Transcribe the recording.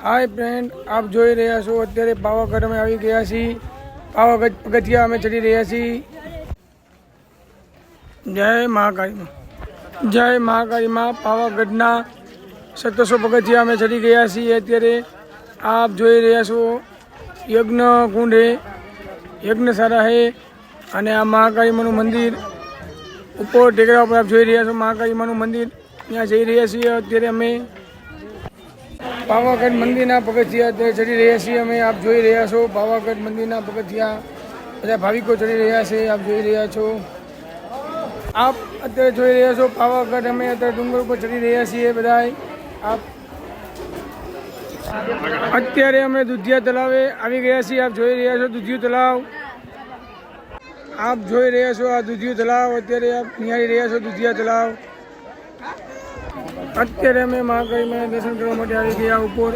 Hi friend, आप જોઈ રહ્યા છો અત્યારે પાવાગઢ અમે આવી ગયા છીએ। પાવાગઢ પગથિયા અમે ચડી રહ્યા છીએ। જય મહાકાળી માં। પાવાગઢના 1700 પગથિયા અમે ચડી ગયા છીએ। અત્યારે આપ જોઈ રહ્યા છો યજ્ઞ કુંડ હે, યજ્ઞશાળા હે અને આ મહાકાળી માનું મંદિર ઉપર ટેકરા ઉપર આપ જોઈ રહ્યા છો મહાકાળી માનું મંદિર, ત્યાં જઈ રહ્યા છીએ। અત્યારે અમે પાવાગઢ મંદિરના પગથિયા ચડી રહ્યા છીએ અમે। આપ જોઈ રહ્યા છો પાવાગઢ મંદિરના પગથિયા બધા ભાવિકો ચડી રહ્યા છે, આપ જોઈ રહ્યા છો। આપ અત્યારે જોઈ રહ્યા છો પાવાગઢ અમે અત્યારે ડુંગર ઉપર ચડી રહ્યા છીએ બધા। આપ અત્યારે અમે દુધિયા તલાવે આવી ગયા છીએ। આપ જોઈ રહ્યા છો દુધિયું તલાવ, આપ જોઈ રહ્યા છો આ દુધિયું તલાવ। અત્યારે આપ નિહાળી રહ્યા છો દુધિયા તલાવ। અત્યારે અમે મહાકાળી માના દર્શન કરવા માટે આવી ગયા ઉપર।